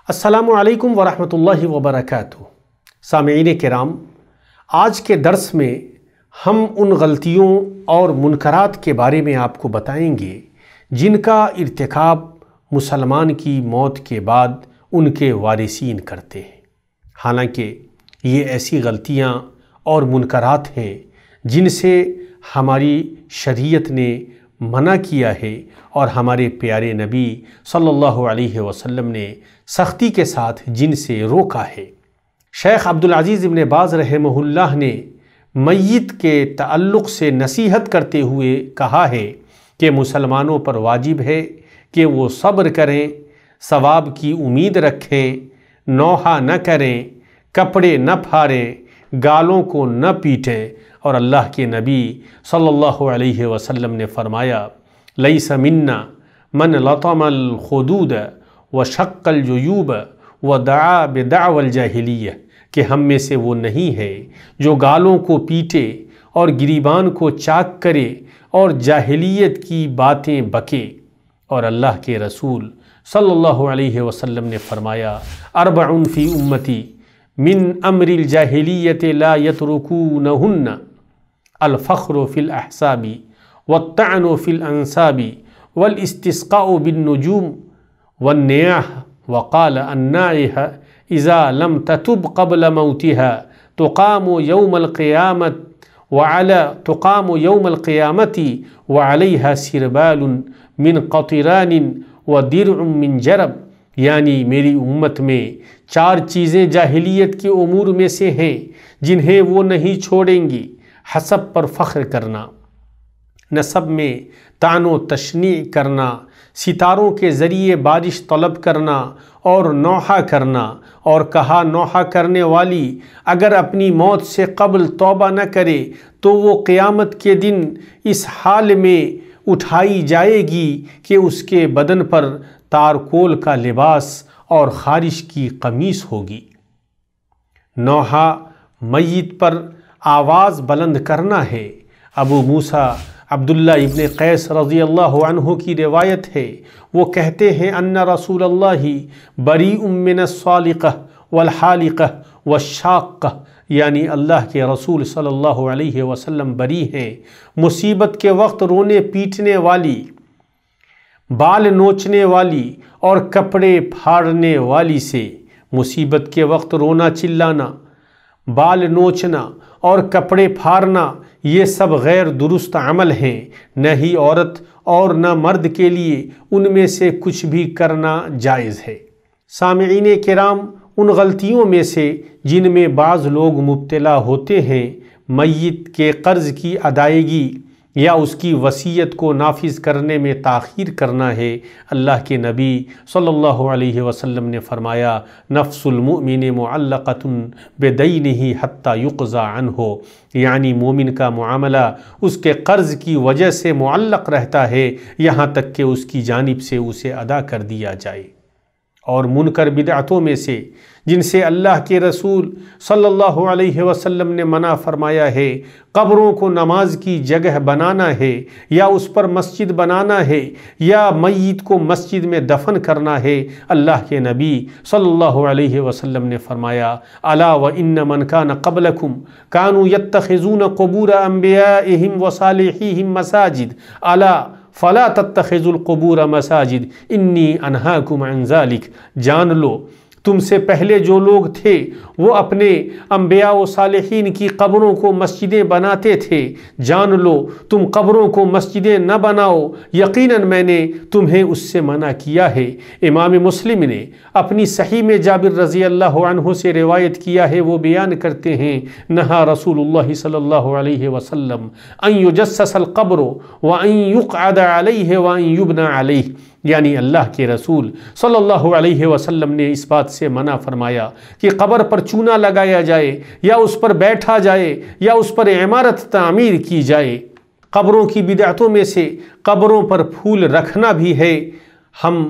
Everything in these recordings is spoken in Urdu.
السلام علیکم ورحمۃ اللہ وبرکاتہ۔ سامعین کرام، آج کے درس میں ہم ان غلطیوں اور منکرات کے بارے میں آپ کو بتائیں گے جن کا ارتکاب مسلمان کی موت کے بعد ان کے وارثین کرتے ہیں۔ حالانکہ یہ ایسی غلطیاں اور منکرات ہیں جن سے ہماری شریعت نے منع کیا ہے اور ہمارے پیارے نبی صلی اللہ علیہ وسلم نے سختی کے ساتھ جن سے روکا ہے۔ شیخ عبدالعزیز ابن باز رحمہ اللہ نے میت کے تعلق سے نصیحت کرتے ہوئے کہا ہے کہ مسلمانوں پر واجب ہے کہ وہ صبر کریں، ثواب کی امید رکھیں، نوحہ نہ کریں، کپڑے نہ پھاڑیں، گالوں کو نہ پیٹیں، اور اللہ کے نبی صلی اللہ علیہ وسلم نے فرمایا لیس منا من لطم الخدود وشق الجیوب ودعا بدعوى الجاہلیہ، کہ ہم میں سے وہ نہیں ہے جو گالوں کو پیٹے اور گریبان کو چاک کرے اور جاہلیت کی باتیں بکے۔ اور اللہ کے رسول صلی اللہ علیہ وسلم نے فرمایا اربع فی امتی من امر الجاہلیت لا یترکونہن الفخر فی الاحساب والطعن فی الانساب والاستسقاء بالنجوم والنیاح، وقال النائح اذا لم تتب قبل موتها تقام يوم القیامة وعلیها سربال من قطران ودرع من جرب، یعنی میری امت میں 4 چیزیں جاہلیت کے امور میں سے ہیں جنہیں وہ نہیں چھوڑیں گی: حسب پر فخر کرنا، نسب میں طعن و تشنیع کرنا، ستاروں کے ذریعے بارش طلب کرنا اور نوحہ کرنا۔ اور کہا نوحہ کرنے والی اگر اپنی موت سے قبل توبہ نہ کرے تو وہ قیامت کے دن اس حال میں اٹھائی جائے گی کہ اس کے بدن پر تارکول کا لباس اور خارش کی قمیص ہوگی۔ نوحہ میت پر آواز بلند کرنا ہے۔ ابو موسیٰ عبداللہ ابن قیس رضی اللہ عنہ کی روایت ہے، وہ کہتے ہیں ان رسول اللہ بریء من الصالقہ والحالقہ والشاقہ، یعنی اللہ کے رسول صلی اللہ علیہ وسلم بری ہیں مصیبت کے وقت رونے پیٹنے والی، بال نوچنے والی اور کپڑے پھاڑنے والی سے۔ مصیبت کے وقت رونا چلانا، بال نوچنا اور کپڑے پھاڑنا یہ سب غیر درست عمل ہیں، نہ ہی عورت اور نہ مرد کے لیے ان میں سے کچھ بھی کرنا جائز ہے۔ سامعین کرام، ان غلطیوں میں سے جن میں بعض لوگ مبتلا ہوتے ہیں میت کے قرض کی ادائیگی یا اس کی وصیت کو نافذ کرنے میں تاخیر کرنا ہے۔ اللہ کے نبی صلی اللہ علیہ وسلم نے فرمایا نفس المؤمن معلقۃ بدینہ حتی یقضی عنہ، یعنی مومن کا معاملہ اس کے قرض کی وجہ سے معلق رہتا ہے یہاں تک کہ اس کی جانب سے اسے ادا کر دیا جائے۔ اور منکر بدعتوں میں سے جن سے اللہ کے رسول صلی اللہ علیہ وسلم نے منع فرمایا ہے، قبروں کو نماز کی جگہ بنانا ہے یا اس پر مسجد بنانا ہے یا میت کو مسجد میں دفن کرنا ہے۔ اللہ کے نبی صلی اللہ علیہ وسلم نے فرمایا الا وان من کان قبلکم کانوا یتخذون قبور انبیائہم وصالحیہم مساجد الا فلا تتخذوا القبور مساجد انی انہاکم عن ذلک، جان لو تم سے پہلے جو لوگ تھے وہ اپنے انبیاء و صالحین کی قبروں کو مسجدیں بناتے تھے، جان لو تم قبروں کو مسجدیں نہ بناؤ، یقیناً میں نے تمہیں اس سے منع کیا ہے۔ امام مسلم نے اپنی صحیح میں جابر رضی اللہ عنہ سے روایت کیا ہے، وہ بیان کرتے ہیں نہا رسول اللہ صلی اللہ علیہ وسلم ان یجسس القبر وان یقعد علیہ وان یبنى علیہ، یعنی اللہ کے رسول صلی اللہ علیہ وسلم نے اس بات سے منع فرمایا کہ قبر پر چونا لگایا جائے یا اس پر بیٹھا جائے یا اس پر عمارت تعمیر کی جائے۔ قبروں کی بدعتوں میں سے قبروں پر پھول رکھنا بھی ہے۔ ہم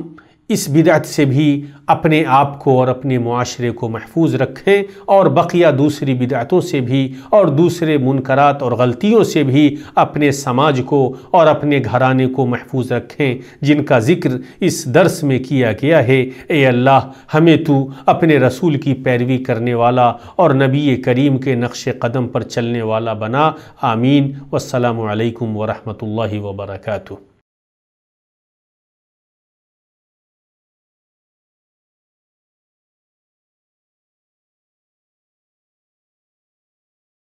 اس بدعت سے بھی اپنے آپ کو اور اپنے معاشرے کو محفوظ رکھیں، اور بقیہ دوسری بدعتوں سے بھی اور دوسرے منکرات اور غلطیوں سے بھی اپنے سماج کو اور اپنے گھرانے کو محفوظ رکھیں جن کا ذکر اس درس میں کیا گیا ہے۔ اے اللہ، ہمیں تو اپنے رسول کی پیروی کرنے والا اور نبی کریم کے نقش قدم پر چلنے والا بنا۔ آمین۔ والسلام علیکم ورحمۃ اللہ وبرکاتہ۔